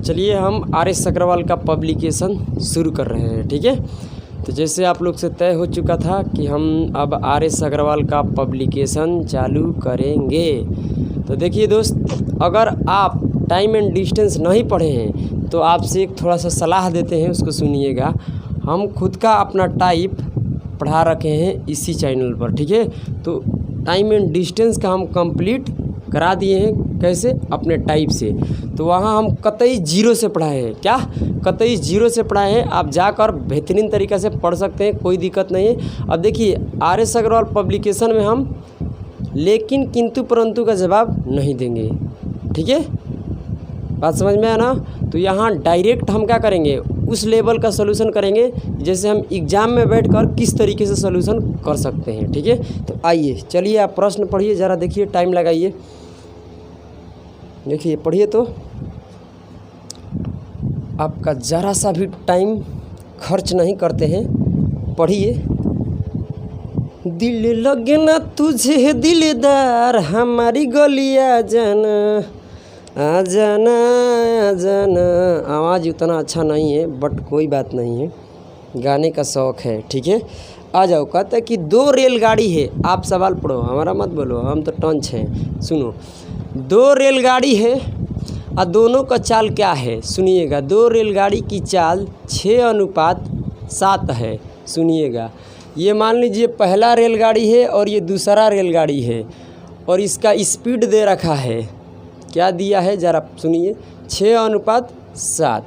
चलिए हम आर.एस. अग्रवाल का पब्लिकेशन शुरू कर रहे हैं। ठीक है, तो जैसे आप लोग से तय हो चुका था कि हम अब आर.एस. अग्रवाल का पब्लिकेशन चालू करेंगे। तो देखिए दोस्त, अगर आप टाइम एंड डिस्टेंस नहीं पढ़े हैं तो आपसे एक थोड़ा सा सलाह देते हैं, उसको सुनिएगा। हम खुद का अपना टाइप पढ़ा रखे हैं इसी चैनल पर। ठीक है, तो टाइम एंड डिस्टेंस का हम कंप्लीट करा दिए हैं। कैसे? अपने टाइप से। तो वहाँ हम कतई जीरो से पढ़ाए हैं। क्या? कतई जीरो से पढ़ाए हैं। आप जाकर बेहतरीन तरीक़े से पढ़ सकते हैं, कोई दिक्कत नहीं है। अब देखिए, आर.एस. अग्रवाल पब्लिकेशन में हम लेकिन, किंतु, परंतु का जवाब नहीं देंगे। ठीक है, बात समझ में आया ना? तो यहाँ डायरेक्ट हम क्या करेंगे, उस लेवल का सलूशन करेंगे जैसे हम एग्ज़ाम में बैठकर किस तरीके से सलूशन कर सकते हैं। ठीक है, तो आइए, चलिए आप प्रश्न पढ़िए ज़रा, देखिए, टाइम लगाइए, देखिए पढ़िए, तो आपका ज़रा सा भी टाइम खर्च नहीं करते हैं, पढ़िए। दिल लगे ना तुझे दिलदार, हमारी गलियाँ जाना, आ जाना, आ जाना। आवाज़ उतना अच्छा नहीं है, बट कोई बात नहीं है, गाने का शौक़ है। ठीक है, आ जाओ। कहता है कि 2 रेलगाड़ी है। आप सवाल पढ़ो, हमारा मत बोलो, हम तो टंच हैं। सुनो, 2 रेलगाड़ी है और दोनों का चाल क्या है? सुनिएगा। 2 रेलगाड़ी की चाल 6:7 है। सुनिएगा, ये मान लीजिए पहला रेलगाड़ी है और ये दूसरा रेलगाड़ी है, और इसका स्पीड दे रखा है। क्या दिया है ज़रा सुनिए, 6:7।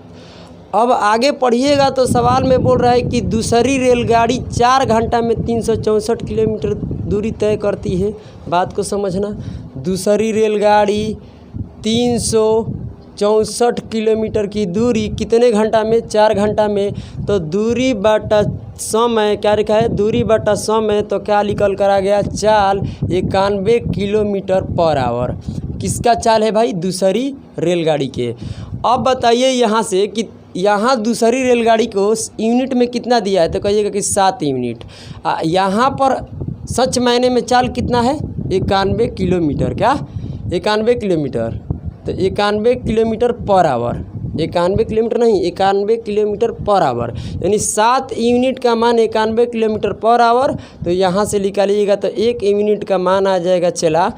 अब आगे पढ़िएगा तो सवाल में बोल रहा है कि दूसरी रेलगाड़ी 4 घंटा में 364 किलोमीटर दूरी तय करती है। बात को समझना, दूसरी रेलगाड़ी 364 किलोमीटर की दूरी कितने घंटा में? 4 घंटा में। तो दूरी बटा समय, क्या लिखा है? दूरी बटा समय, तो क्या निकल कर आ गया? चाल 91 किलोमीटर पर आवर। किसका चाल है भाई? दूसरी रेलगाड़ी के। अब बताइए यहाँ से कि यहाँ दूसरी रेलगाड़ी को यूनिट में कितना दिया है? तो कहिएगा कि 7 यूनिट। यहाँ पर सच मायने में चाल कितना है? 91 किलोमीटर। क्या? 91 किलोमीटर। तो 91 किलोमीटर पर आवर, 91 किलोमीटर नहीं, 91 किलोमीटर पर आवर, यानी 7 यूनिट का मान 91 किलोमीटर पर आवर। तो यहाँ से निकालिएगा तो 1 यूनिट का मान आ जाएगा चला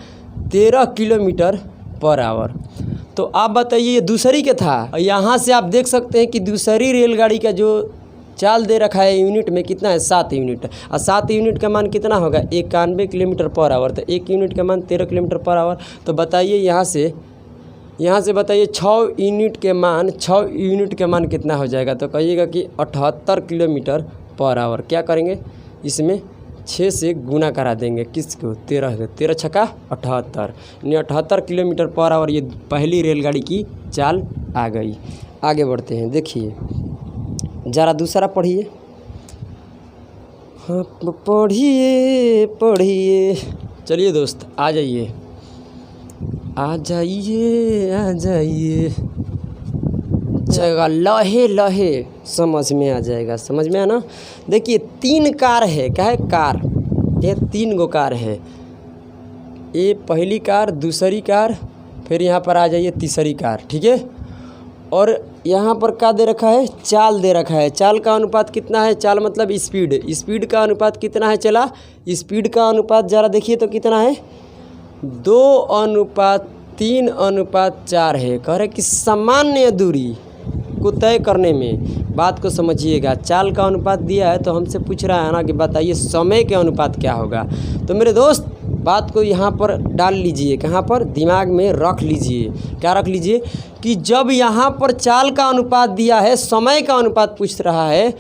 13 किलोमीटर पर आवर। तो आप बताइए, दूसरी क्या था? यहाँ से आप देख सकते हैं कि दूसरी रेलगाड़ी का जो चाल दे रखा है यूनिट में कितना है? 7 यूनिट। और 7 यूनिट का मान कितना होगा? 91 किलोमीटर पर आवर। तो 1 यूनिट का मान 13 किलोमीटर पर आवर। तो बताइए यहाँ से बताइए 6 यूनिट के मान कितना हो जाएगा? तो कहिएगा कि 78 किलोमीटर पर आवर। क्या करेंगे? इसमें 6 से गुना करा देंगे। किसको? 13 से। 13 छक्का 78, यानी 78 किलोमीटर पर आवर ये पहली रेलगाड़ी की चाल आ गई। आगे बढ़ते हैं, देखिए ज़रा दूसरा पढ़िए। हाँ, पढ़िए। चलिए दोस्त, आ जाइए। जाएगा लहे लहे समझ में आ जाएगा। समझ में आना? देखिए 3 कार है। क्या है? कार। ये 3 गो कार है। ये पहली कार, दूसरी कार, फिर यहाँ पर आ जाइए तीसरी कार। ठीक है, और यहाँ पर क्या दे रखा है? चाल दे रखा है। चाल का अनुपात कितना है? चाल मतलब स्पीड का अनुपात कितना है? चला स्पीड का अनुपात ज़रा देखिए तो कितना है? 2:3:4 है। कह रहे कि सामान्य दूरी को तय करने में, बात को समझिएगा। चाल का अनुपात दिया है तो हमसे पूछ रहा है ना कि बताइए समय के अनुपात क्या होगा। तो मेरे दोस्त, बात को यहाँ पर डाल लीजिए। कहाँ पर? दिमाग में रख लीजिए। क्या रख लीजिए? कि जब यहाँ पर चाल का अनुपात दिया है, समय का अनुपात पूछ रहा है,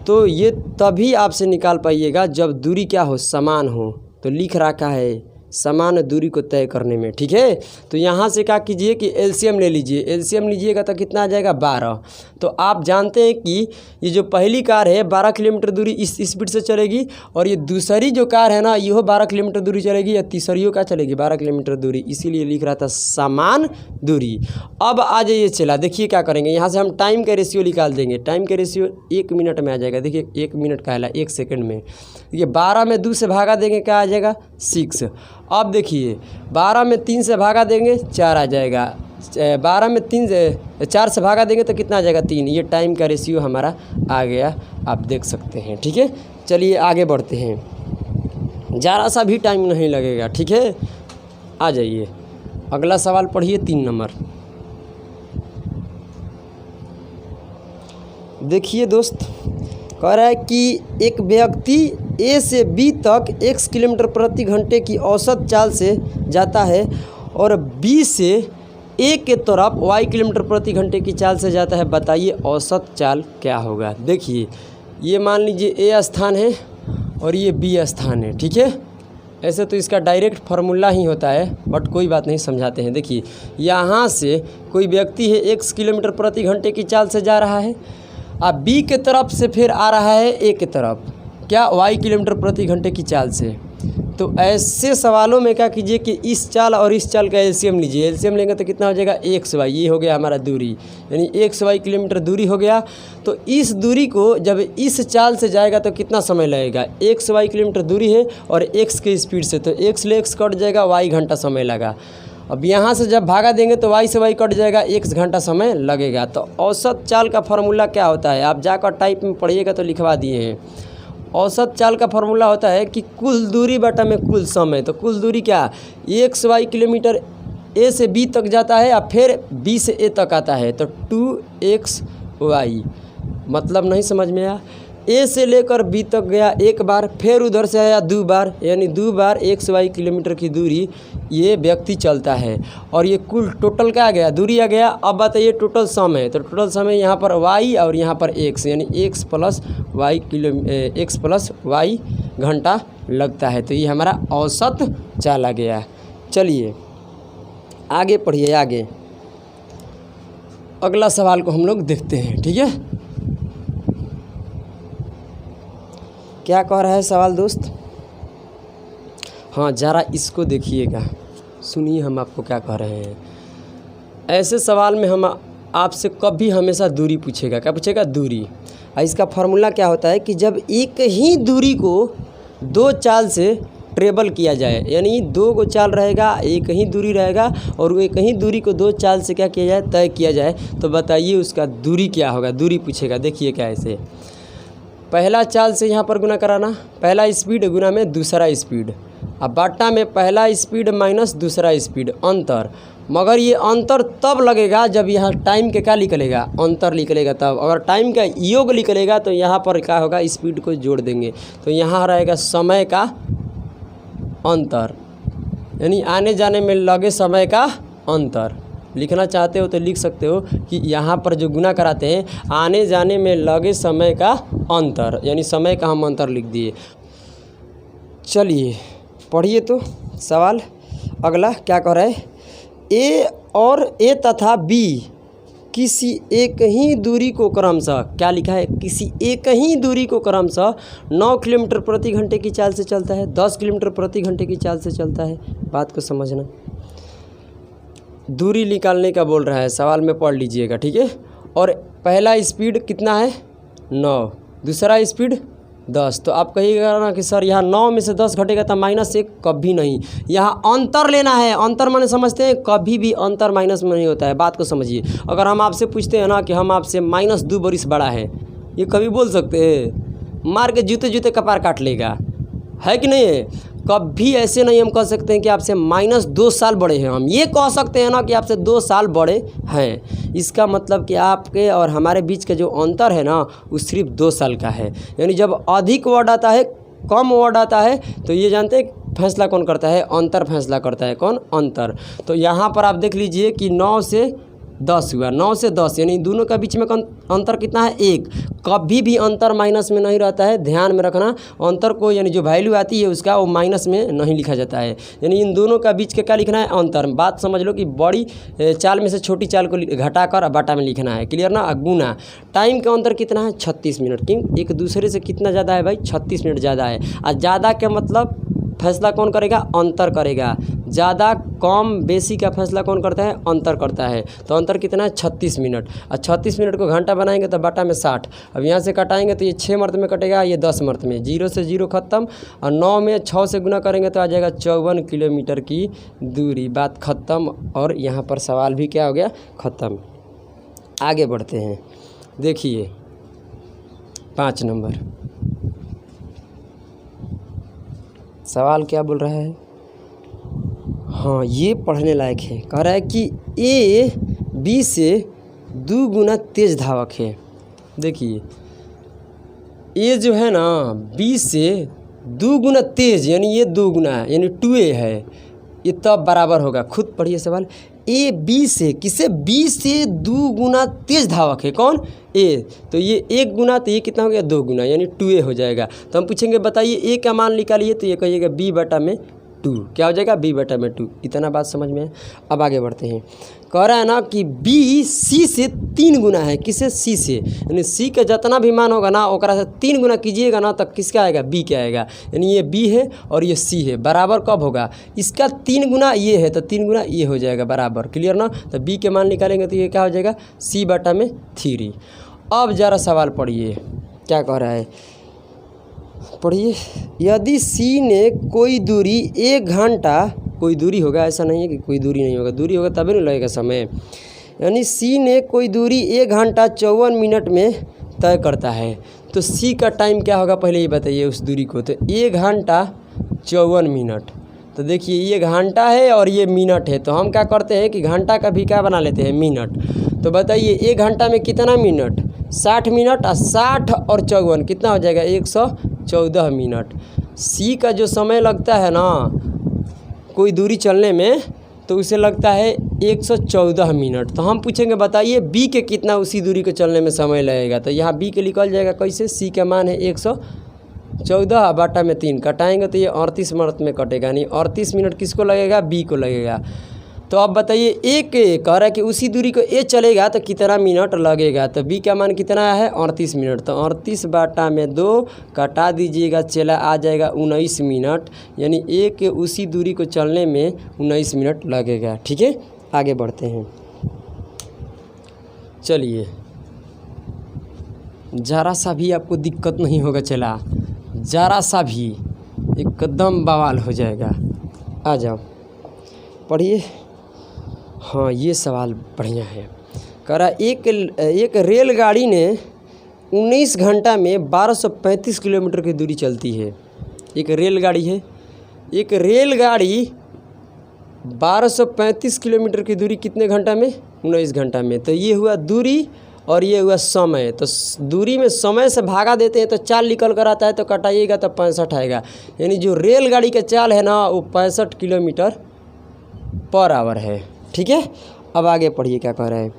तो ये तभी आपसे निकाल पाइएगा जब दूरी क्या हो? समान हो। तो लिख रखा है समान दूरी को तय करने में। ठीक है, तो यहाँ से क्या कीजिए कि एलसीएम ले लीजिए। एलसीएम लीजिएगा तो कितना आ जाएगा 12। तो आप जानते हैं कि ये जो पहली कार है 12 किलोमीटर दूरी इस स्पीड से चलेगी, और ये दूसरी जो कार है ना यह 12 किलोमीटर दूरी चलेगी, या तीसरी का चलेगी 12 किलोमीटर दूरी, इसीलिए लिख रहा था समान दूरी। अब आ जाइए चला, देखिए क्या करेंगे, यहाँ से हम टाइम का रेशियो निकाल देंगे। टाइम का रेशियो 1 मिनट में आ जाएगा। देखिए 1 मिनट का है 1 सेकंड में। देखिए 12 में 2 से भागा देंगे क्या आ जाएगा 6। अब देखिए 12 में 3 से भागा देंगे 4 आ जाएगा। 12 में 4 से भागा देंगे तो कितना आ जाएगा 3। ये टाइम का रेशियो हमारा आ गया, आप देख सकते हैं। ठीक है, चलिए आगे बढ़ते हैं, ज़रा सा भी टाइम नहीं लगेगा। ठीक है, आ जाइए अगला सवाल पढ़िए 3 नंबर। देखिए दोस्त, कह रहा है कि एक व्यक्ति ए से बी तक x किलोमीटर प्रति घंटे की औसत चाल से जाता है और बी से ए के तरफ y किलोमीटर प्रति घंटे की चाल से जाता है। बताइए औसत चाल क्या होगा। देखिए ये मान लीजिए ए स्थान है और ये बी स्थान है। ठीक है, ऐसे तो इसका डायरेक्ट फार्मूला ही होता है, बट कोई बात नहीं, समझाते हैं। देखिए यहाँ से कोई व्यक्ति है x किलोमीटर प्रति घंटे की चाल से जा रहा है, अब बी के तरफ से फिर आ रहा है ए के तरफ, क्या y किलोमीटर प्रति घंटे की चाल से। तो ऐसे सवालों में क्या कीजिए कि इस चाल और इस चाल का एलसीएम लीजिए। एलसीएम लेंगे तो कितना हो जाएगा x/y, ये हो गया हमारा दूरी, यानी x/y किलोमीटर दूरी हो गया। तो इस दूरी को जब इस चाल से जाएगा तो कितना समय लगेगा, x/y किलोमीटर दूरी है और x के स्पीड से, तो x ले x कट जाएगा, y घंटा समय लगा। अब यहाँ से जब भागा देंगे तो y से y कट जाएगा, x घंटा समय लगेगा। तो औसत चाल का फार्मूला क्या होता है, आप जाकर टाइप में पढ़िएगा तो लिखवा दिए हैं। औसत चाल का फार्मूला होता है कि कुल दूरी बटा में कुल समय। तो कुल दूरी क्या, x/y किलोमीटर ए से बी तक जाता है और फिर बी से ए तक आता है, तो 2xy। मतलब नहीं समझ में आया, ए से लेकर बी तक गया एक बार, फिर उधर से आया 2 बार, यानी 2 बार x/y किलोमीटर की दूरी ये व्यक्ति चलता है। और ये कुल टोटल क्या आ गया, दूरी आ गया। अब बताइए टोटल समय, तो टोटल समय यहाँ पर y और यहाँ पर x, यानी x प्लस y घंटा लगता है। तो ये हमारा औसत चाल आ गया। चलिए आगे पढ़िए, आगे अगला सवाल को हम लोग देखते हैं। ठीक है, क्या कह रहा है सवाल दोस्त। हाँ ज़रा इसको देखिएगा, सुनिए हम आपको क्या कह रहे हैं। ऐसे सवाल में हम आपसे कभी हमेशा दूरी पूछेगा। क्या पूछेगा, दूरी। और इसका फार्मूला क्या होता है कि जब एक ही दूरी को 2 चाल से ट्रेवल किया जाए, यानी 2 को चाल रहेगा, एक ही दूरी रहेगा, और एक ही दूरी को 2 चाल से क्या किया जाए, तय किया जाए, तो बताइए उसका दूरी क्या होगा। दूरी पूछेगा। देखिए क्या, ऐसे पहला चाल से यहाँ पर गुना कराना, पहला स्पीड गुना में दूसरा स्पीड, अब बाटा में पहला स्पीड माइनस दूसरा स्पीड, अंतर। मगर ये अंतर तब लगेगा जब यहाँ टाइम के क्या निकलेगा, अंतर निकलेगा तब। अगर टाइम का योग निकलेगा तो यहाँ पर क्या होगा, स्पीड को जोड़ देंगे, तो यहाँ रहेगा समय का अंतर, यानी आने जाने में लगे समय का अंतर। लिखना चाहते हो तो लिख सकते हो कि यहाँ पर जो गुना कराते हैं आने जाने में लगे समय का अंतर, यानी समय का हम अंतर लिख दिए। चलिए पढ़िए तो सवाल अगला क्या कह रहा है। ए और ए तथा बी किसी एक ही दूरी को क्रमशः, क्या लिखा है, किसी एक ही दूरी को क्रमशः 9 किलोमीटर प्रति घंटे की चाल से चलता है, 10 किलोमीटर प्रति घंटे की चाल से चलता है। बात को समझना, दूरी निकालने का बोल रहा है, सवाल में पढ़ लीजिएगा। ठीक है, और पहला स्पीड कितना है 9, दूसरा स्पीड 10। तो आप कहिएगा ना कि सर यहाँ 9 में से 10 घटेगा तो -1, कभी नहीं। यहाँ अंतर लेना है, अंतर माने समझते हैं, कभी भी अंतर माइनस में नहीं होता है। बात को समझिए। अगर हम आपसे पूछते हैं ना कि हम आपसे -2 बरिस बड़ा है, ये कभी बोल सकते हैं, मार के जूते जूते कपार काट लेगा, है कि नहीं है। कभी ऐसे नहीं हम कह सकते हैं कि आपसे -2 साल बड़े हैं। हम ये कह सकते हैं ना कि आपसे 2 साल बड़े हैं। इसका मतलब कि आपके और हमारे बीच का जो अंतर है ना वो सिर्फ 2 साल का है। यानी जब अधिक वर्ड आता है, कम वर्ड आता है, तो ये जानते हैं फैसला कौन करता है, अंतर फैसला करता है। कौन, अंतर। तो यहाँ पर आप देख लीजिए कि 9 से 10 हुआ, 9 से 10 यानी दोनों का बीच में अंतर कितना है 1। कभी भी अंतर माइनस में नहीं रहता है, ध्यान में रखना। अंतर को यानी जो वैल्यू आती है उसका वो माइनस में नहीं लिखा जाता है, यानी इन दोनों का बीच का क्या लिखना है अंतर। बात समझ लो कि बड़ी चाल में से छोटी चाल को घटाकर बाटा में लिखना है, क्लियर ना। गुना टाइम का अंतर कितना है 36 मिनट, क्यों एक दूसरे से कितना ज़्यादा है भाई 36 मिनट ज़्यादा है। और ज़्यादा का मतलब फैसला कौन करेगा अंतर करेगा, ज़्यादा कम बेसी का फैसला कौन करता है अंतर करता है। तो अंतर कितना है 36 मिनट, और 36 मिनट को घंटा बनाएंगे तो बटा में 60। अब यहाँ से कटाएंगे तो ये 6 मर्त में कटेगा, ये 10 मर्त में, 0 से 0 खत्म, और 9 में 6 से गुना करेंगे तो आ जाएगा 54 किलोमीटर की दूरी। बात खत्म, और यहाँ पर सवाल भी क्या हो गया ख़त्म। आगे बढ़ते हैं, देखिए 5 नंबर सवाल क्या बोल रहा है। हाँ ये पढ़ने लायक है, कह रहा है कि ए बी से 2 गुना तेज धावक है। देखिए ए जो है ना बी से 2 गुना तेज, यानी ये 2 गुना है यानी 2a है, ये तब बराबर होगा। खुद पढ़िए सवाल, ए बी से किसे बी से 2 गुना तेज धावक है, कौन ए, तो ये 1 गुना, तो ये कितना हो गया 2 गुना यानी 2a हो जाएगा। तो हम पूछेंगे बताइए ए का मान निकालिए, तो ये कहिएगा b बटा में 2, क्या हो जाएगा b बटा में 2। इतना बात समझ में है। अब आगे बढ़ते हैं, कह रहा है ना कि b c से 3 गुना है, किसे c से, यानी c का जितना भी मान होगा ना ओकरा से 3 गुना कीजिएगा ना तब किसका आएगा b के आएगा, यानी ये b है और ये c है, बराबर कब होगा इसका 3 गुना ये है तो 3 गुना ये हो जाएगा बराबर, क्लियर ना। तो b के मान निकालेंगे तो ये क्या हो जाएगा c बटा में 3। अब ज़रा सवाल पढ़िए क्या कह रहा है, पढ़िए। यदि c ने कोई दूरी 1 घंटा, कोई दूरी होगा ऐसा नहीं है कि कोई दूरी नहीं होगा, दूरी होगा तभी नहीं लगेगा समय, यानी c ने कोई दूरी 1 घंटा 54 मिनट में तय करता है, तो c का टाइम क्या होगा पहले ये बताइए उस दूरी को। तो 1 घंटा 54 मिनट, तो देखिए ये घंटा है और ये मिनट है, तो हम क्या करते हैं कि घंटा का भी क्या बना लेते हैं मिनट। तो बताइए 1 घंटा में कितना मिनट 60 मिनट, और 60 और 54 कितना हो जाएगा 114 मिनट। c का जो समय लगता है ना कोई दूरी चलने में तो उसे लगता है 114 मिनट। तो हम पूछेंगे बताइए b के कितना उसी दूरी को चलने में समय लगेगा, तो यहाँ b के निकल जाएगा कैसे, c का मान है 114 बटा में 3, कटाएंगे तो ये 38 मिनट में कटेगा, यानी 38 मिनट किसको लगेगा b को लगेगा। तो अब बताइए a के कह रहा है कि उसी दूरी को a चलेगा तो कितना मिनट लगेगा, तो b का मान कितना है 38 मिनट, तो 38 बटा में 2 कटा दीजिएगा, चला आ जाएगा 19 मिनट, यानी a के उसी दूरी को चलने में 19 मिनट लगेगा। ठीक है आगे बढ़ते हैं, चलिए ज़रा सा भी आपको दिक्कत नहीं होगा, चला ज़रा सा भी एकदम बवाल हो जाएगा। आ जाओ पढ़िए। हाँ ये सवाल बढ़िया है, कह रहा एक रेलगाड़ी ने 19 घंटा में 1235 किलोमीटर की दूरी चलती है। एक रेलगाड़ी है, एक रेलगाड़ी 1235 किलोमीटर की दूरी कितने घंटा में 19 घंटा में। तो ये हुआ दूरी और ये हुआ समय, तो दूरी में समय से भागा देते हैं तो चाल निकल कर आता है, तो कटाइएगा तो 65 आएगा, यानी जो रेलगाड़ी का चाल है ना वो 65 किलोमीटर पर आवर है। ठीक है अब आगे पढ़िए क्या कह रहा है।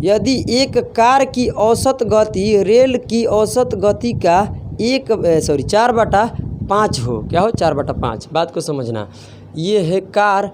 यदि एक कार की औसत गति रेल की औसत गति का 4/5 हो, क्या हो 4/5, बात को समझना। ये है कार,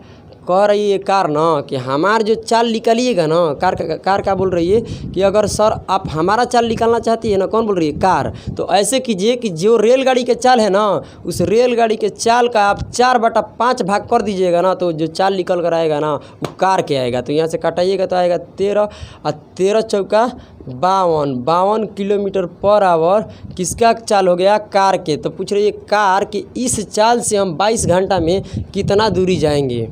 कह रही है कार ना कि हमार जो चाल निकालिएगा ना, कार का बोल रही है कि अगर सर आप हमारा चाल निकालना चाहती है ना, कौन बोल रही है कार, तो ऐसे कीजिए कि जो रेलगाड़ी के चाल है ना उस रेलगाड़ी के चाल का आप 4/5 भाग कर दीजिएगा ना, तो जो चाल निकल कर आएगा ना वो कार के आएगा। तो यहाँ से कटाइएगा तो आएगा 13 और 13 चौका 52 किलोमीटर पर आवर किसका चाल हो गया कार के। तो पूछ रही है कार के इस चाल से हम 22 घंटा में कितना दूरी जाएंगे।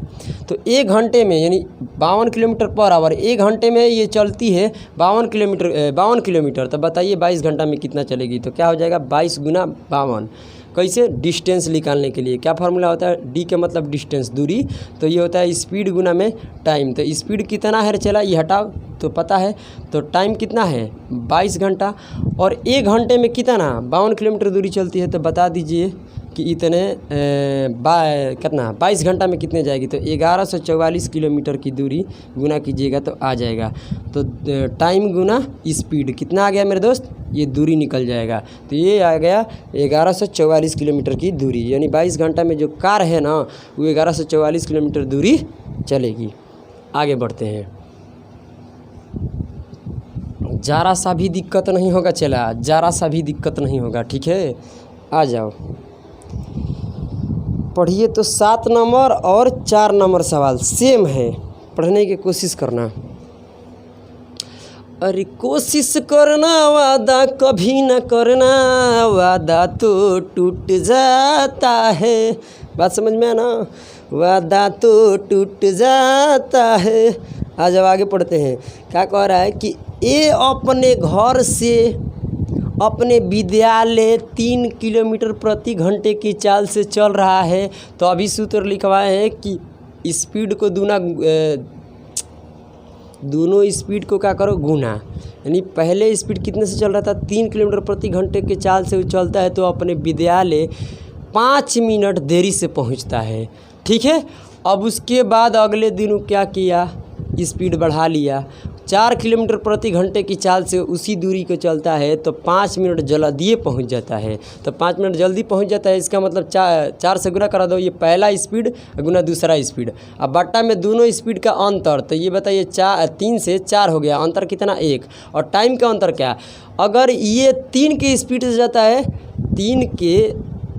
तो 1 घंटे में यानी 52 किलोमीटर पर आवर, 1 घंटे में ये चलती है 52 किलोमीटर। तो बताइए 22 घंटा में कितना चलेगी, तो क्या हो जाएगा 22 गुना 52। कैसे, डिस्टेंस निकालने के लिए क्या फार्मूला होता है, डी के मतलब डिस्टेंस दूरी, तो ये होता है स्पीड गुना में टाइम। तो स्पीड कितना है चला ये हटाओ तो पता है, तो टाइम कितना है 22 घंटा, और 1 घंटे में कितना 52 किलोमीटर दूरी चलती है, तो बता दीजिए कि इतने कितना 22 घंटा में कितने जाएगी, तो 1144 किलोमीटर की दूरी गुना कीजिएगा तो आ जाएगा। तो टाइम गुना स्पीड कितना आ गया मेरे दोस्त, ये दूरी निकल जाएगा। तो ये आ गया 1144 किलोमीटर की दूरी, यानी 22 घंटा में जो कार है ना वो 1144 किलोमीटर दूरी चलेगी। आगे बढ़ते हैं। ज़रा सा भी दिक्कत नहीं होगा, चला ज़रा सा भी दिक्कत नहीं होगा, ठीक है। आ जाओ पढ़िए। तो 7 नंबर और 4 नंबर सवाल सेम है, पढ़ने की कोशिश करना। अरे कोशिश करना वादा कभी न करना, वादा तो टूट जाता है। बात समझ में है ना, वादा तो टूट जाता है। आज अब आगे पढ़ते हैं। क्या कह रहा है कि ये अपने घर से अपने विद्यालय 3 किलोमीटर प्रति घंटे की चाल से चल रहा है। तो अभी सूत्र लिखवाए हैं कि स्पीड को दोनों स्पीड को क्या करो, गुना। यानी पहले स्पीड कितने से चल रहा था, 3 किलोमीटर प्रति घंटे के चाल से वो चलता है, तो अपने विद्यालय 5 मिनट देरी से पहुंचता है, ठीक है। अब उसके बाद अगले दिन क्या किया, स्पीड बढ़ा लिया। 4 किलोमीटर प्रति घंटे की चाल से उसी दूरी को चलता है, तो 5 मिनट जल्दी पहुंच जाता है। तो 5 मिनट जल्दी पहुंच जाता है, इसका मतलब 4 से गुना करा दो, ये पहला स्पीड गुना दूसरा स्पीड। अब बट्टा में दोनों स्पीड का अंतर, तो ये बताइए 3 से 4 हो गया, अंतर कितना 1। और टाइम का अंतर क्या, अगर ये 3 के स्पीड से जाता है, 3 के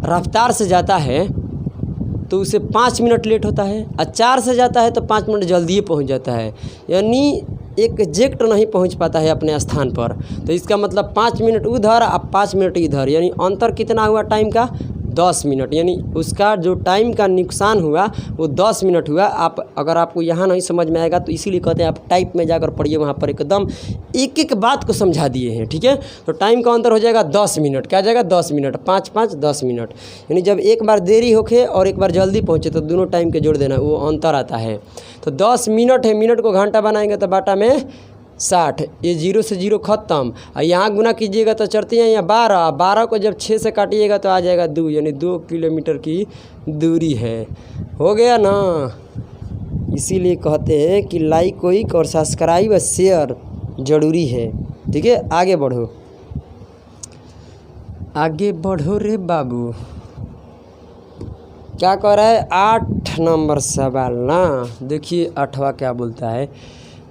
रफ्तार से जाता है तो उसे 5 मिनट लेट होता है, और 4 से जाता है तो 5 मिनट जल्दी पहुंच जाता है। यानी एग्जैक्ट नहीं पहुंच पाता है अपने स्थान पर। तो इसका मतलब 5 मिनट उधर और 5 मिनट इधर, यानी अंतर कितना हुआ टाइम का, 10 मिनट। यानी उसका जो टाइम का नुकसान हुआ वो 10 मिनट हुआ। आप अगर आपको यहाँ नहीं समझ में आएगा तो इसीलिए कहते हैं आप टाइप में जाकर पढ़िए, वहाँ पर एकदम एक एक बात को समझा दिए हैं, ठीक है। तो टाइम का अंतर हो जाएगा 10 मिनट, क्या जाएगा 10 मिनट, 5 5 10 मिनट। यानी जब एक बार देरी होके और एक बार जल्दी पहुँचे तो दोनों टाइम के जोड़ देना, वो अंतर आता है। तो 10 मिनट है, मिनट को घंटा बनाएंगे तो बाटा में 60, ये 0 से 0 ख़त्म। और यहाँ गुना कीजिएगा तो चढ़ती हैं यहाँ 12, 12 को जब 6 से काटिएगा तो आ जाएगा 2, यानी 2 किलोमीटर की दूरी है। हो गया ना। इसीलिए कहते हैं कि लाइक कोइक और सब्सक्राइब और शेयर ज़रूरी है, ठीक है। आगे बढ़ो, आगे बढ़ो रे बाबू। क्या कह रहा है, 8 नंबर सवाल ना, देखिए 8वां क्या बोलता है।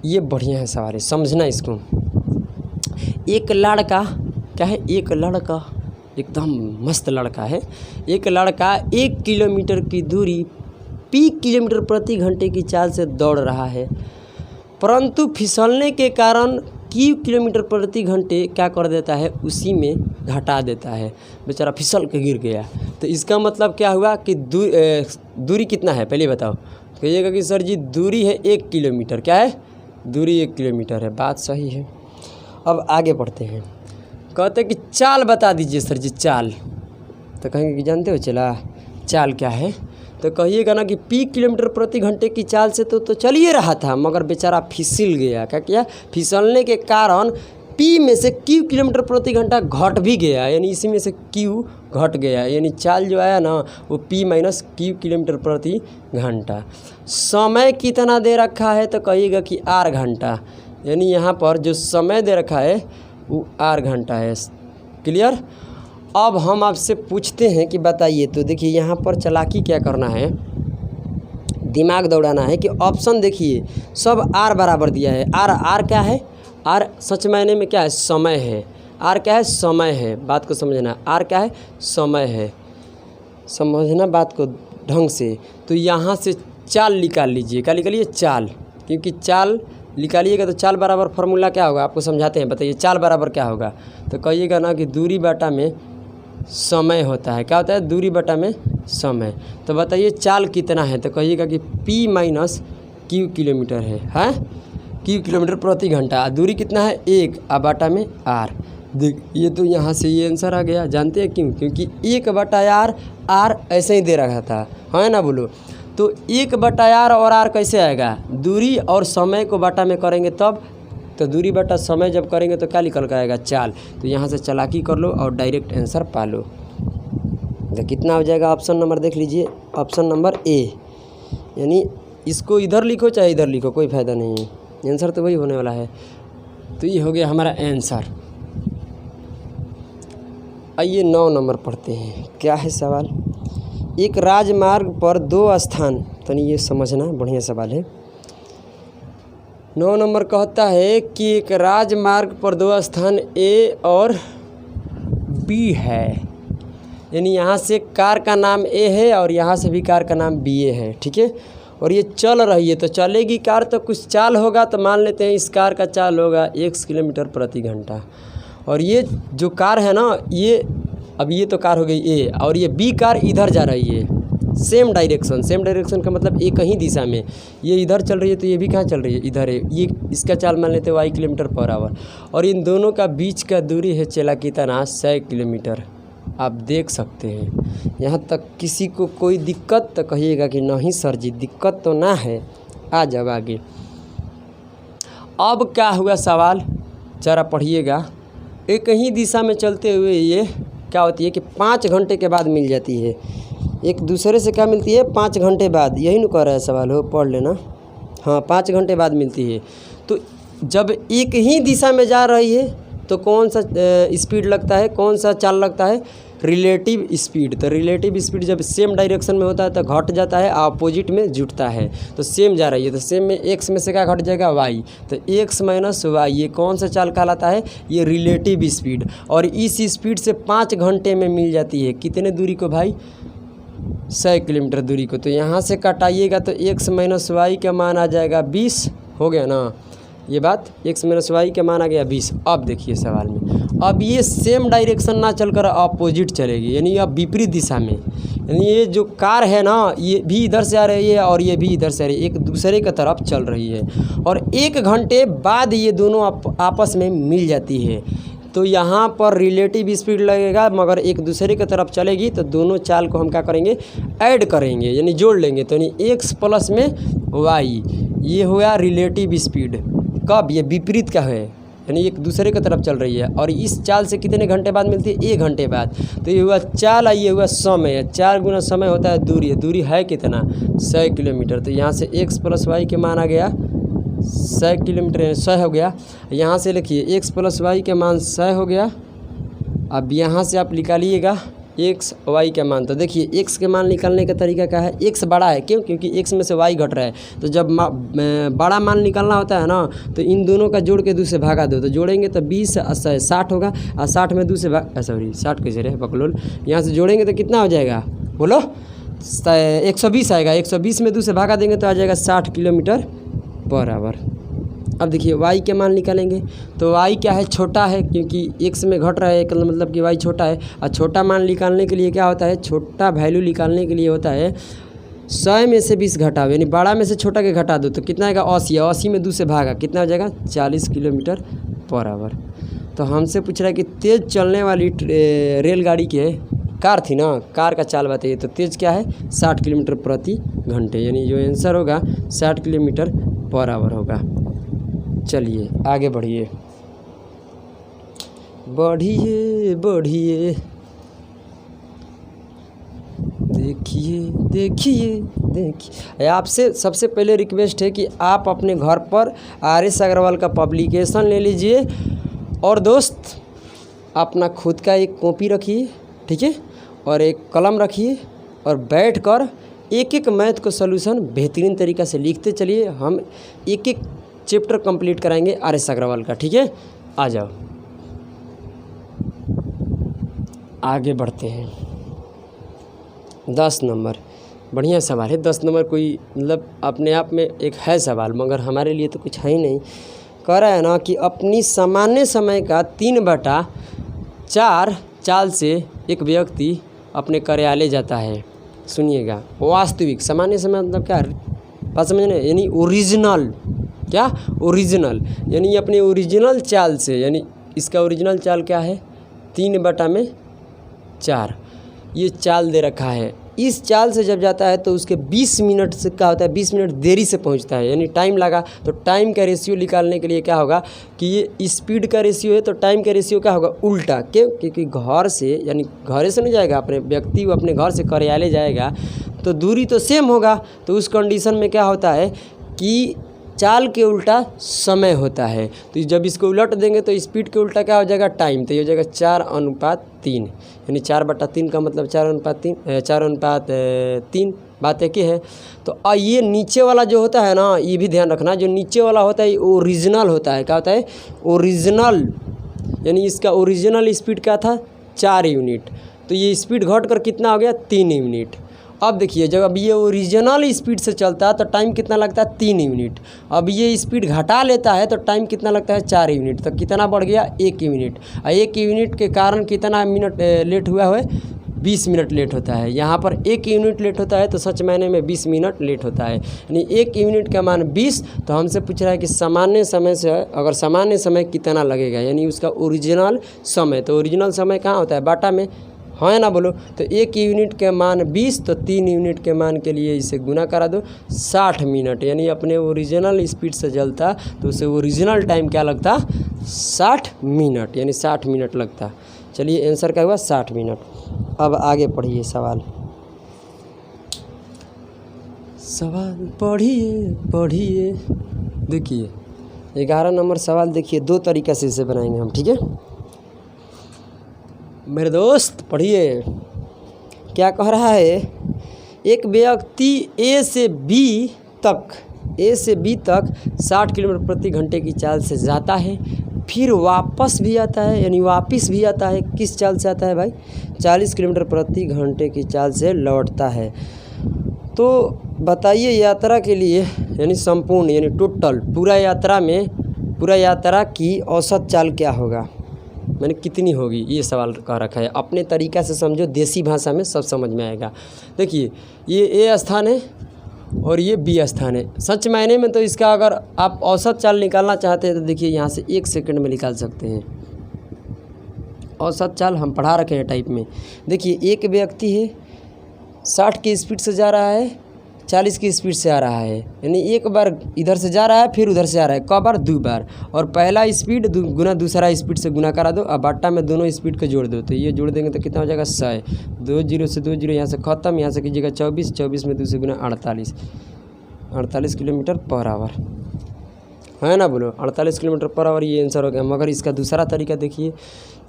ये बढ़िया है सवाल, समझना इसको। एक लड़का, क्या है, एक लड़का एकदम मस्त लड़का है। एक लड़का 1 किलोमीटर की दूरी p किलोमीटर प्रति घंटे की चाल से दौड़ रहा है, परंतु फिसलने के कारण q किलोमीटर प्रति घंटे क्या कर देता है, उसी में घटा देता है। बेचारा फिसल के गिर गया। तो इसका मतलब क्या हुआ कि दूरी कितना है पहले बताओ। कहिएगा कि सर जी दूरी है 1 किलोमीटर, क्या है, दूरी 1 किलोमीटर है। बात सही है। अब आगे बढ़ते हैं। कहते हैं कि चाल बता दीजिए सर जी, चाल। तो कहेंगे कि जानते हो चला चाल क्या है, तो कहिएगा ना कि p किलोमीटर प्रति घंटे की चाल से तो चल ही रहा था, मगर बेचारा फिसल गया। क्या किया, फिसलने के कारण p में से q किलोमीटर प्रति घंटा घट भी गया, यानी इसी में से q घट गया। यानी चाल जो आया ना वो p माइनस q किलोमीटर प्रति घंटा। समय कितना दे रखा है, तो कहिएगा कि r घंटा। यानी यहाँ पर जो समय दे रखा है वो r घंटा है। क्लियर। अब हम आपसे पूछते हैं कि बताइए। तो देखिए यहाँ पर चालाकी क्या करना है, दिमाग दौड़ाना है कि ऑप्शन देखिए सब r बराबर दिया है। r क्या है, r सच मायने में क्या है, समय है। r क्या है, समय है। बात को समझना, r क्या है, समय है। समझना बात को ढंग से। तो यहाँ से चाल निकाल लीजिए। क्या निकालिए, चाल। क्योंकि चाल निकालिएगा तो चाल बराबर फार्मूला क्या होगा, आपको समझाते हैं। बताइए चाल बराबर क्या होगा। तो कहिएगा ना कि दूरी बटा में समय होता है। क्या होता है, दूरी बटा में समय। तो बताइए चाल कितना है, तो कहिएगा कि p माइनस q किलोमीटर है q किलोमीटर प्रति घंटा। दूरी कितना है, 1, और बटा में r। देख ये तो यहाँ से ये आंसर आ गया। जानते हैं क्यों, क्योंकि 1 बटा r ऐसे ही दे रखा था, है ना, बोलो। तो 1 बटा r और r कैसे आएगा, दूरी और समय को बटा में करेंगे तब। तो दूरी बटा समय जब करेंगे तो क्या निकल कर आएगा, चाल। तो यहाँ से चालाकी कर लो और डायरेक्ट आंसर पा लो। तो कितना हो जाएगा ऑप्शन नंबर देख लीजिए, ऑप्शन नंबर ए। यानी इसको इधर लिखो चाहे इधर लिखो कोई फ़ायदा नहीं है, आंसर तो वही होने वाला है। तो ये हो गया हमारा आंसर। आइए 9 नंबर पढ़ते हैं। क्या है सवाल, एक राजमार्ग पर 2 स्थान, तो ये समझना बढ़िया सवाल है। 9 नंबर कहता है कि एक राजमार्ग पर 2 स्थान ए और बी है। यानी यहाँ से कार का नाम ए है और यहाँ से भी कार का नाम बी ए है, ठीक है। और ये चल रही है, तो चलेगी कार तो कुछ चाल होगा, तो मान लेते हैं इस कार का चाल होगा 1 किलोमीटर प्रति घंटा। और ये जो कार है ना, ये अब ये तो कार हो गई ए, और ये बी कार इधर जा रही है, सेम डायरेक्शन का मतलब एक ही दिशा में। ये इधर चल रही है तो ये भी कहाँ चल रही है, इधर है। ये इसका चाल मान लेते हैं 1 किलोमीटर पर आवर, और इन दोनों का बीच का दूरी है चला कितना, 100 किलोमीटर। आप देख सकते हैं। यहाँ तक किसी को कोई दिक्कत तो कहिएगा कि नहीं सर जी दिक्कत तो ना है, आ जाओ आगे। अब क्या हुआ सवाल, जरा पढ़िएगा। एक ही दिशा में चलते हुए ये क्या होती है कि 5 घंटे के बाद मिल जाती है। एक दूसरे से क्या मिलती है, 5 घंटे बाद, यही न कह रहा है सवाल, हो पढ़ लेना। हाँ 5 घंटे बाद मिलती है। तो जब एक ही दिशा में जा रही है तो कौन सा स्पीड लगता है, कौन सा चाल लगता है, रिलेटिव स्पीड। तो रिलेटिव स्पीड जब सेम डायरेक्शन में होता है तो घट जाता है, अपोजिट में जुटता है। तो सेम जा रही है तो सेम में एक्स में से क्या घट जाएगा, वाई। तो एक्स माइनस वाई, ये कौन सा चाल कहलाता है, ये रिलेटिव स्पीड। और इस स्पीड से 5 घंटे में मिल जाती है कितने दूरी को भाई, 100 किलोमीटर दूरी को। तो यहाँ से कटाइएगा तो एक्स माइनस वाई का मान आ जाएगा 20, हो गया ना ये बात, एक्स माइनस वाई का मान आ गया 20। अब देखिए सवाल में, अब ये सेम डायरेक्शन ना चलकर अपोजिट चलेगी, यानी अब विपरीत दिशा में। यानी ये जो कार है ना, ये भी इधर से आ रही है और ये भी इधर से आ रही है, एक दूसरे की तरफ चल रही है। और 1 घंटे बाद ये दोनों आपस में मिल जाती है। तो यहाँ पर रिलेटिव स्पीड लगेगा, मगर एक दूसरे की तरफ चलेगी। तो दोनों चाल को हम क्या करेंगे, ऐड करेंगे, यानी जोड़ लेंगे। तो यानी एक्स प्लस में वाई, ये हुआ रिलेटिव स्पीड। कब, ये विपरीत का है, यानी एक दूसरे की तरफ चल रही है। और इस चाल से कितने घंटे बाद मिलती है, 1 घंटे बाद। तो ये हुआ चाल, ये हुआ समय। 4 गुना समय होता है दूरी, दूरी है कितना, 100 किलोमीटर। तो यहाँ से एक्स प्लस वाई के मान आ गया 100 किलोमीटर, 100 हो गया। यहाँ से लिखिए एक्स प्लस वाई के मान 100 हो गया। अब यहाँ से आप निकालिएगा एक्स वाई का मान। तो देखिए एक्स के मान निकालने का तरीका क्या है, एक्स बड़ा है, क्यों, क्योंकि एक्स में से वाई घट रहा है। तो जब बड़ा मान निकालना होता है ना, तो इन दोनों का जोड़ के 2 से भागा दो। तो जोड़ेंगे तो 20 60 होगा, और 60 में 2 से सॉरी 60 कैसे रहे बकलोल, यहाँ से जोड़ेंगे तो कितना हो जाएगा बोलो, 120 आएगा। 120 में 2 से भागा देंगे तो आ जाएगा 60 किलोमीटर पर आवर। अब देखिए y के मान निकालेंगे तो y क्या है, छोटा है, क्योंकि x में घट रहा है, मतलब कि y छोटा है। और छोटा मान निकालने के लिए क्या होता है, छोटा वैल्यू निकालने के लिए होता है 100 में से 20 घटाओ, यानी बड़ा में से छोटा के घटा दो। तो कितना आएगा, 80। 80 में 2 से भागा, कितना हो जाएगा, 40 किलोमीटर पर आवर। तो हमसे पूछ रहा है कि तेज़ चलने वाली रेलगाड़ी के कार थी ना, कार का चाल बताइए। तो तेज़ क्या है, 60 किलोमीटर प्रति घंटे, यानी जो आंसर होगा 60 किलोमीटर पर आवर होगा। चलिए आगे बढ़िए, बढ़िए बढ़िए, देखिए देखिए देखिए। आपसे सबसे पहले रिक्वेस्ट है कि आप अपने घर पर RS अग्रवाल का पब्लिकेशन ले लीजिए, और दोस्त अपना खुद का एक कॉपी रखिए, ठीक है, और एक कलम रखिए, और बैठकर एक एक मैथ को सलूशन बेहतरीन तरीक़ा से लिखते चलिए। हम एक एक चैप्टर कंप्लीट कराएंगे RS अग्रवाल का, ठीक है। आ जाओ आगे बढ़ते हैं। 10 नंबर बढ़िया सवाल है। 10 नंबर कोई मतलब अपने आप में एक है सवाल, मगर हमारे लिए तो कुछ है ही नहीं। कह रहा है ना कि अपनी सामान्य समय का 3/4 चाल से एक व्यक्ति अपने कार्यालय जाता है। सुनिएगा, वास्तविक सामान्य समय मतलब क्या, बात समझने, यानी ओरिजिनल, क्या ओरिजिनल, यानी अपने ओरिजिनल चाल से, यानी इसका ओरिजिनल चाल क्या है, 3/4 ये चाल दे रखा है। इस चाल से जब जाता है तो उसके 20 मिनट से क्या होता है, 20 मिनट देरी से पहुंचता है, यानी टाइम लगा। तो टाइम का रेशियो निकालने के लिए क्या होगा कि ये स्पीड का रेशियो है, तो टाइम का रेशियो क्या होगा, उल्टा। क्यों? क्योंकि घर से, यानी घर से नहीं जाएगा, अपने व्यक्ति वो अपने घर से कार्यालय जाएगा तो दूरी तो सेम होगा। तो उस कंडीशन में क्या होता है कि चाल के उल्टा समय होता है। तो जब इसको उलट देंगे तो स्पीड के उल्टा क्या हो जाएगा, टाइम। तो ये हो जाएगा 4:3, यानी 4/3 का मतलब 4:3। बात एक ही है। तो ये नीचे वाला जो होता है ना, ये भी ध्यान रखना, जो नीचे वाला होता है ओरिजिनल होता है। क्या होता है, ओरिजिनल, यानी इसका ओरिजिनल स्पीड क्या था, 4 यूनिट। तो ये स्पीड घट कर कितना हो गया, 3 यूनिट। अब देखिए, जब अब ये ओरिजिनल स्पीड से चलता है तो टाइम कितना लगता है, 3 यूनिट। अब ये स्पीड घटा लेता है तो टाइम कितना लगता है, 4 यूनिट। तो कितना बढ़ गया, 1 यूनिट। और 1 यूनिट के कारण कितना मिनट लेट हुआ है, 20 मिनट लेट होता है। यहाँ पर 1 यूनिट लेट होता है तो सच मायने में 20 मिनट लेट होता है, यानी 1 यूनिट का मान 20। तो हमसे पूछ रहा है कि सामान्य समय से अगर सामान्य समय कितना लगेगा, यानी उसका ओरिजिनल समय। तो ओरिजिनल समय कहाँ होता है, बाटा में, हाँ ना बोलो। तो 1 यूनिट के मान 20, तो 3 यूनिट के मान के लिए इसे गुना करा दो, 60 मिनट। यानी अपने ओरिजिनल स्पीड से चलता तो उसे ओरिजिनल टाइम क्या लगता, 60 मिनट, यानी 60 मिनट लगता। चलिए आंसर क्या हुआ, 60 मिनट। अब आगे पढ़िए सवाल पढ़िए। देखिए 11 नंबर सवाल देखिए, 2 तरीक़े से इसे बनाएंगे हम, ठीक है मेरे दोस्त। पढ़िए, क्या कह रहा है, एक व्यक्ति ए से बी तक 60 किलोमीटर प्रति घंटे की चाल से जाता है, फिर वापस भी आता है, यानी वापस भी आता है। किस चाल से आता है भाई, 40 किलोमीटर प्रति घंटे की चाल से लौटता है। तो बताइए यात्रा के लिए, यानी संपूर्ण, यानी टोटल पूरा यात्रा की औसत चाल क्या होगा, मैंने कितनी होगी, ये सवाल कह रखा है। अपने तरीक़ा से समझो, देसी भाषा में सब समझ में आएगा। देखिए, ये ए स्थान है और ये बी स्थान है। सच मायने में तो इसका अगर आप औसत चाल निकालना चाहते हैं तो देखिए यहाँ से 1 सेकंड में निकाल सकते हैं। औसत चाल हम पढ़ा रखे हैं टाइप में। देखिए, एक व्यक्ति है 60 की स्पीड से जा रहा है, 40 की स्पीड से आ रहा है, यानी एक बार इधर से जा रहा है फिर उधर से आ रहा है। कब बार, 2 बार। और पहला स्पीड गुना दूसरा स्पीड से गुना करा दो। अब बाटा में दोनों स्पीड को जोड़ दो, तो ये जोड़ देंगे तो कितना हो जाएगा, 100। 2 0 से 2 0 यहाँ से ख़त्म, यहाँ से कीजिएगा 24, 24 में 2 से गुना 48 किलोमीटर पर आवर, है ना बोलो, 48 किलोमीटर पर आवर। ये आंसर हो गया। मगर इसका दूसरा तरीका देखिए,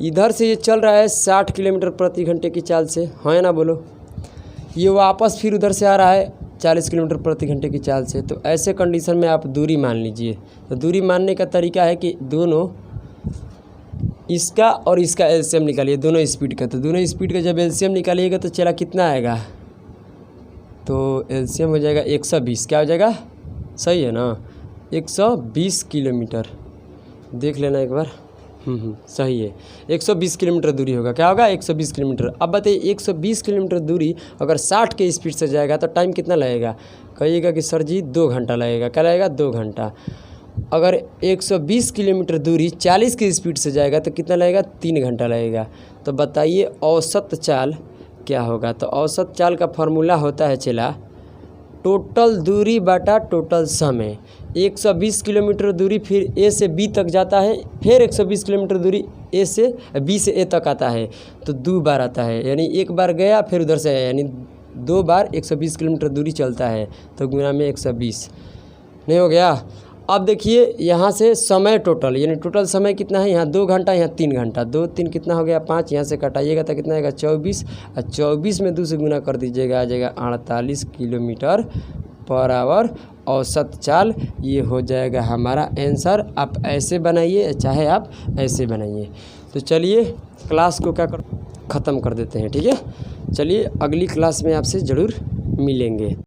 इधर से ये चल रहा है 60 किलोमीटर प्रति घंटे की चाल से, है ना बोलो। ये वापस फिर उधर से आ रहा है 40 किलोमीटर प्रति घंटे की चाल से। तो ऐसे कंडीशन में आप दूरी मान लीजिए। तो दूरी मानने का तरीका है कि दोनों, इसका और इसका एलसीएम निकालिए, दोनों स्पीड का। तो दोनों स्पीड का जब एलसीएम निकालिएगा तो चला कितना आएगा, तो एलसीएम हो जाएगा 120। क्या हो जाएगा, सही है ना, 120 किलोमीटर। देख लेना एक बार, सही है, 120 किलोमीटर दूरी होगा। क्या होगा, 120 किलोमीटर। अब बताइए 120 किलोमीटर दूरी अगर 60 के स्पीड से जाएगा तो टाइम कितना लगेगा, कहिएगा कि सर जी 2 घंटा लगेगा। क्या लगेगा, 2 घंटा। अगर 120 किलोमीटर दूरी 40 की स्पीड से जाएगा तो कितना लगेगा, 3 घंटा लगेगा। तो बताइए औसत चाल क्या होगा। तो औसत चाल का फॉर्मूला होता है चला, टोटल दूरी बटा टोटल समय। 120 किलोमीटर दूरी फिर ए से बी तक जाता है, फिर 120 किलोमीटर दूरी ए से बी से ए तक आता है, तो 2 बार आता है। यानी एक बार गया फिर उधर से आया, यानी 2 बार 120 किलोमीटर दूरी चलता है। तो गुना में 120 नहीं हो गया। अब देखिए यहाँ से समय टोटल, यानी टोटल समय कितना है, यहाँ 2 घंटा, यहाँ 3 घंटा। 2 3 कितना हो गया, 5। यहाँ से कटाइएगा तो कितना आएगा, 24। और 24 में 2 से गुना कर दीजिएगा, आ जाएगा 48 किलोमीटर पर आवर औसत चाल। ये हो जाएगा हमारा आंसर। आप ऐसे बनाइए चाहे आप ऐसे बनाइए। तो चलिए क्लास को क्या ख़त्म कर देते हैं, ठीक है। चलिए अगली क्लास में आपसे ज़रूर मिलेंगे।